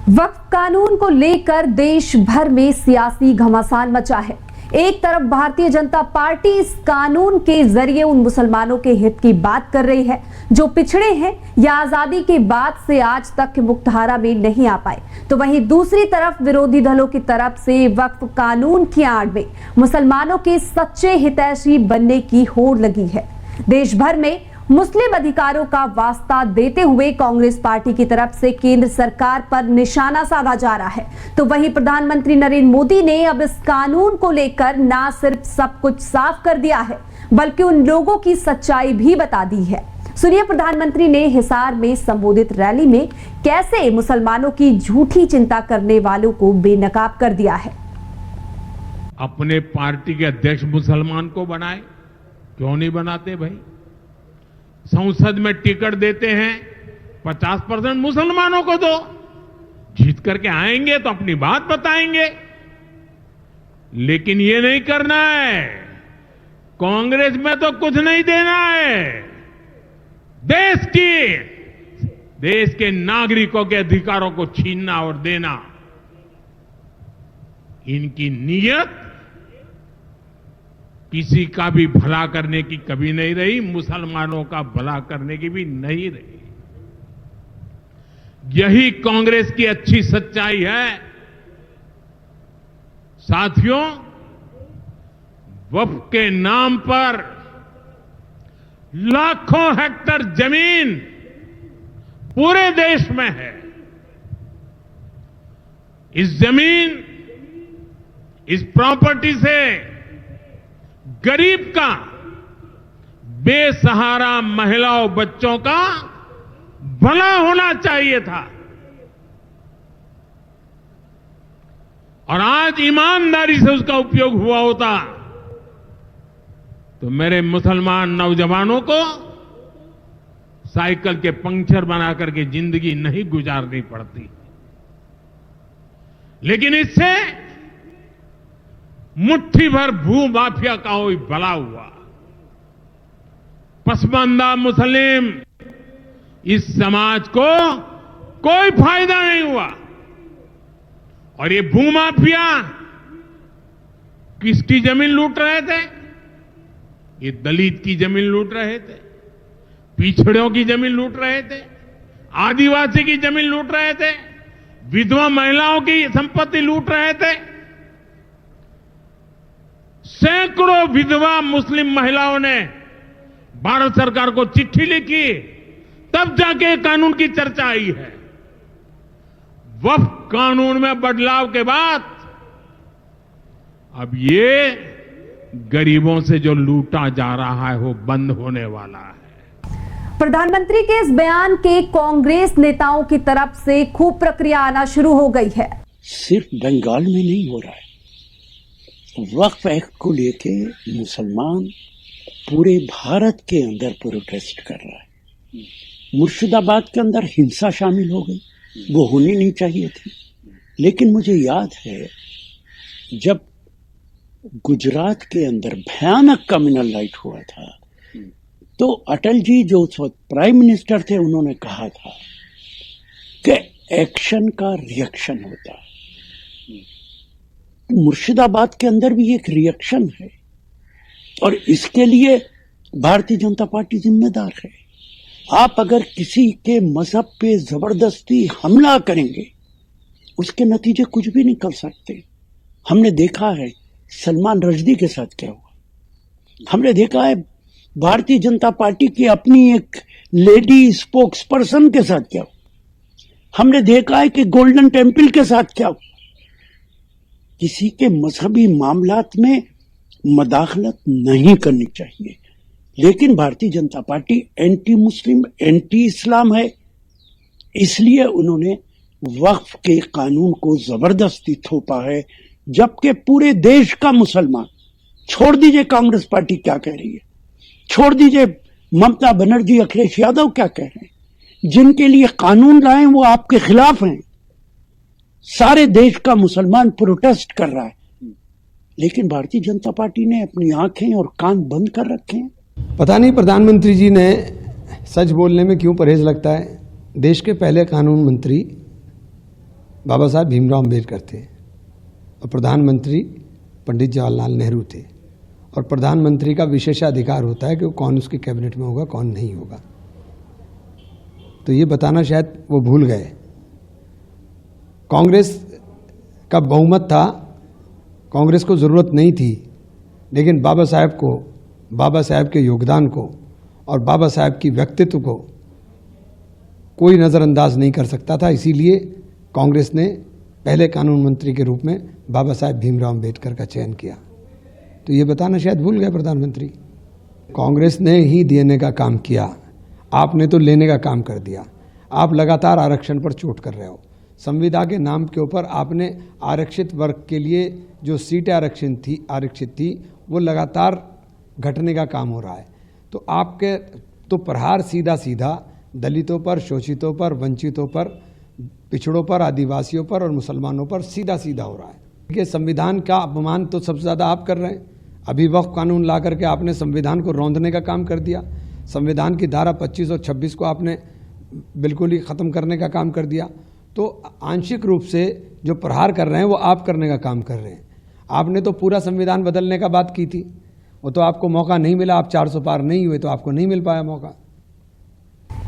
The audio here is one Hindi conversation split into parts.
वक्फ कानून को लेकर देश भर में सियासी घमासान मचा है। एक तरफ भारतीय जनता पार्टी इस कानून के जरिए उन मुसलमानों के हित की बात कर रही है जो पिछड़े हैं या आजादी के बाद से आज तक मुख्यधारा में नहीं आ पाए, तो वहीं दूसरी तरफ विरोधी दलों की तरफ से वक्फ कानून की आड़ में मुसलमानों के सच्चे हितैषी बनने की होड़ लगी है। देश भर में मुस्लिम अधिकारों का वास्ता देते हुए कांग्रेस पार्टी की तरफ से केंद्र सरकार पर निशाना साधा जा रहा है, तो वहीं प्रधानमंत्री नरेंद्र मोदी ने अब इस कानून को लेकर ना सिर्फ सब कुछ साफ कर दिया है बल्कि उन लोगों की सच्चाई भी बता दी है। सुनिए प्रधानमंत्री ने हिसार में संबोधित रैली में कैसे मुसलमानों की झूठी चिंता करने वालों को बेनकाब कर दिया है। अपने पार्टी के अध्यक्ष मुसलमान को बनाए, क्यों नहीं बनाते भाई? संसद में टिकट देते हैं 50% मुसलमानों को दो, जीत करके आएंगे तो अपनी बात बताएंगे। लेकिन ये नहीं करना है, कांग्रेस में तो कुछ नहीं देना है। देश के नागरिकों के अधिकारों को छीनना और देना, इनकी नीयत किसी का भी भला करने की कभी नहीं रही, मुसलमानों का भला करने की भी नहीं रही। यही कांग्रेस की अच्छी सच्चाई है। साथियों, वक्फ के नाम पर लाखों हेक्टेयर जमीन पूरे देश में है। इस जमीन, इस प्रॉपर्टी से गरीब का, बेसहारा महिलाओं बच्चों का भला होना चाहिए था। और आज ईमानदारी से उसका उपयोग हुआ होता तो मेरे मुसलमान नौजवानों को साइकिल के पंक्चर बना करके जिंदगी नहीं गुजारनी पड़ती। लेकिन इससे मुट्ठी भर भू माफिया का कोई भला हुआ। पसमानदा मुस्लिम इस समाज को कोई फायदा नहीं हुआ। और ये भू माफिया किसकी जमीन लूट रहे थे? ये दलित की जमीन लूट रहे थे, पिछड़ों की जमीन लूट रहे थे, आदिवासी की जमीन लूट रहे थे, विधवा महिलाओं की संपत्ति लूट रहे थे। सैकड़ों विधवा मुस्लिम महिलाओं ने भारत सरकार को चिट्ठी लिखी, तब जाके कानून की चर्चा आई है। वक्फ कानून में बदलाव के बाद अब ये गरीबों से जो लूटा जा रहा है वो बंद होने वाला है। प्रधानमंत्री के इस बयान के कांग्रेस नेताओं की तरफ से खूब प्रक्रिया आना शुरू हो गई है। सिर्फ बंगाल में नहीं हो रहा है। वक्फ एक्ट को लेके मुसलमान पूरे भारत के अंदर प्रोटेस्ट कर रहा है। मुर्शिदाबाद के अंदर हिंसा शामिल हो गई, वो होनी नहीं चाहिए थी। लेकिन मुझे याद है जब गुजरात के अंदर भयानक कम्युनल राइट हुआ था तो अटल जी जो उस वक्त प्राइम मिनिस्टर थे उन्होंने कहा था कि एक्शन का रिएक्शन होता है। मुर्शिदाबाद के अंदर भी एक रिएक्शन है और इसके लिए भारतीय जनता पार्टी जिम्मेदार है। आप अगर किसी के मजहब पे जबरदस्ती हमला करेंगे उसके नतीजे कुछ भी निकल सकते। हमने देखा है सलमान रश्दी के साथ क्या हुआ। हमने देखा है भारतीय जनता पार्टी की अपनी एक लेडी स्पोक्स पर्सन के साथ क्या हुआ। हमने देखा है कि गोल्डन टेम्पल के साथ क्या हुआ। किसी के मजहबी मामलात में मदाखलत नहीं करनी चाहिए, लेकिन Bharatiya Janata party anti Muslim, anti इस्लाम है, इसलिए उन्होंने वक्फ के कानून को जबरदस्ती थोपा है। जबकि पूरे देश का मुसलमान, छोड़ दीजिए कांग्रेस पार्टी क्या कह रही है, छोड़ दीजिए ममता बनर्जी, अखिलेश यादव क्या कह रहे हैं, जिनके लिए कानून लाए वो आपके खिलाफ हैं। सारे देश का मुसलमान प्रोटेस्ट कर रहा है, लेकिन भारतीय जनता पार्टी ने अपनी आंखें और कान बंद कर रखे हैं। पता नहीं प्रधानमंत्री जी ने सच बोलने में क्यों परहेज लगता है। देश के पहले कानून मंत्री बाबा साहब भीमराव अम्बेडकर थे और प्रधानमंत्री पंडित जवाहरलाल नेहरू थे। और प्रधानमंत्री का विशेषाधिकार होता है कि वो कौन उसके कैबिनेट में होगा, कौन नहीं होगा। तो ये बताना शायद वो भूल गए। कांग्रेस का बहुमत था, कांग्रेस को ज़रूरत नहीं थी, लेकिन बाबा साहब को, बाबा साहब के योगदान को और बाबा साहब की व्यक्तित्व को कोई नज़रअंदाज नहीं कर सकता था। इसीलिए कांग्रेस ने पहले कानून मंत्री के रूप में बाबा साहब भीमराव अम्बेडकर का चयन किया। तो ये बताना शायद भूल गए प्रधानमंत्री। कांग्रेस ने ही देने का काम किया, आपने तो लेने का काम कर दिया। आप लगातार आरक्षण पर चोट कर रहे हो। संविधान के नाम के ऊपर आपने आरक्षित वर्ग के लिए जो सीटें आरक्षित थी वो लगातार घटने का काम हो रहा है। तो आपके तो प्रहार सीधा सीधा दलितों पर, शोषितों पर, वंचितों पर, पिछड़ों पर, आदिवासियों पर और मुसलमानों पर सीधा सीधा हो रहा है। देखिए, संविधान का अपमान तो सबसे ज़्यादा आप कर रहे हैं। अभी वक्फ कानून ला करके आपने संविधान को रौंदने का काम कर दिया। संविधान की धारा 25 और 26 को आपने बिल्कुल ही ख़त्म करने का काम कर दिया। तो आंशिक रूप से जो प्रहार कर रहे हैं वो आप करने का काम कर रहे हैं। आपने तो पूरा संविधान बदलने का बात की थी, वो तो आपको मौका नहीं मिला। आप 400 पार नहीं हुए तो आपको नहीं मिल पाया मौका।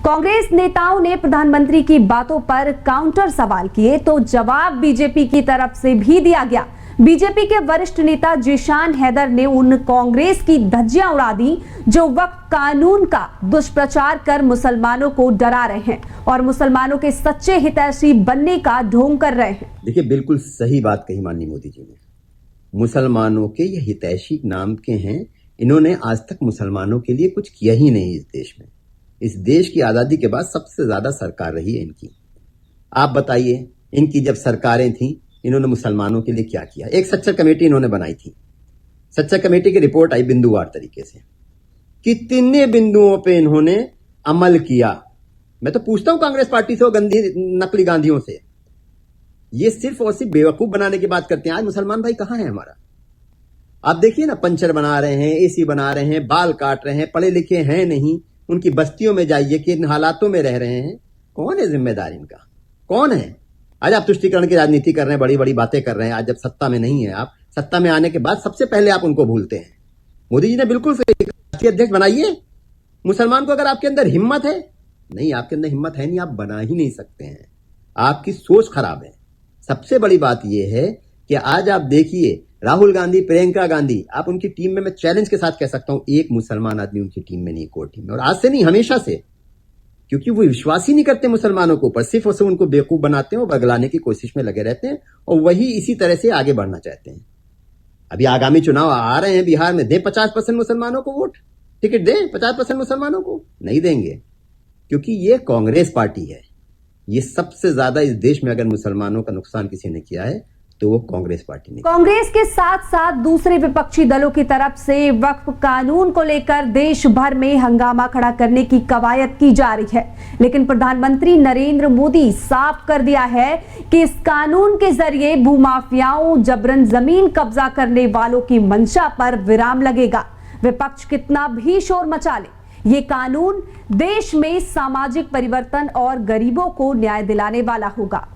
कांग्रेस नेताओं ने प्रधानमंत्री की बातों पर काउंटर सवाल किए तो जवाब बीजेपी की तरफ से भी दिया गया। बीजेपी के वरिष्ठ नेता जिशान हैदर ने उन कांग्रेस की धज्जियां उड़ा दी जो वक्फ कानून का दुष्प्रचार कर मुसलमानों को डरा रहे हैं और मुसलमानों के सच्चे हितैषी बनने का ढोंग कर रहे हैं। देखिए, बिल्कुल सही बात कही माननीय मोदी जी ने। मुसलमानों के ये हितैषी नाम के हैं, इन्होंने आज तक मुसलमानों के लिए कुछ किया ही नहीं इस देश में। इस देश की आजादी के बाद सबसे ज्यादा सरकार रही है इनकी। आप बताइए, इनकी जब सरकारें थीं, इन्होंने मुसलमानों के लिए क्या किया? एक सच्चा कमेटी इन्होंने बनाई थी। सच्चा कमेटी की रिपोर्ट आई बिंदुवार तरीके से, कितने बिंदुओं पे इन्होंने अमल किया। मैं तो पूछता हूं कांग्रेस पार्टी से और नकली गांधियों से, ये सिर्फ और सिर्फ बेवकूफ बनाने की बात करते हैं। आज मुसलमान भाई कहां है हमारा? आप देखिए ना, पंचर बना रहे हैं, एसी बना रहे हैं, बाल काट रहे हैं, पढ़े लिखे हैं नहीं, उनकी बस्तियों में जाइए कि इन हालातों में रह रहे हैं। कौन है जिम्मेदार इनका? कौन है? आज आप तुष्टीकरण की राजनीति कर रहे हैं, बड़ी बड़ी बातें कर रहे हैं। आज जब सत्ता में नहीं है, आप सत्ता में आने के बाद सबसे पहले आप उनको भूलते हैं। मोदी जी ने बिल्कुल सही, राष्ट्रीय अध्यक्ष बनाइए मुसलमान को। अगर आपके अंदर हिम्मत है, नहीं आपके अंदर हिम्मत है नहीं, आप बना ही नहीं सकते हैं। आपकी सोच खराब है। सबसे बड़ी बात यह है कि आज आप देखिए, राहुल गांधी, प्रियंका गांधी, आप उनकी टीम में, मैं चैलेंज के साथ कह सकता हूं, एक मुसलमान आदमी उनकी टीम में नहीं, कोर टीम में। और आज से नहीं, हमेशा से, क्योंकि वो विश्वास ही नहीं करते मुसलमानों के ऊपर, सिर्फ उसे उनको बेवकूफ बनाते हैं और बगलाने की कोशिश में लगे रहते हैं और वही इसी तरह से आगे बढ़ना चाहते हैं। अभी आगामी चुनाव आ रहे हैं बिहार में, दें 50% मुसलमानों को वोट, टिकट दें 50% मुसलमानों को। नहीं देंगे, क्योंकि ये कांग्रेस पार्टी है। ये सबसे ज्यादा इस देश में अगर मुसलमानों का नुकसान किसी ने किया है तो वो कांग्रेस पार्टी ने। कांग्रेस के साथ साथ दूसरे विपक्षी दलों की तरफ से वक्फ कानून को लेकर देश भर में हंगामा खड़ा करने की कवायद की जा रही है, लेकिन प्रधानमंत्री नरेंद्र मोदी साफ कर दिया है कि इस कानून के जरिए भूमाफियाओं, जबरन जमीन कब्जा करने वालों की मंशा पर विराम लगेगा। विपक्ष कितना भी शोर मचा ले, ये कानून देश में सामाजिक परिवर्तन और गरीबों को न्याय दिलाने वाला होगा।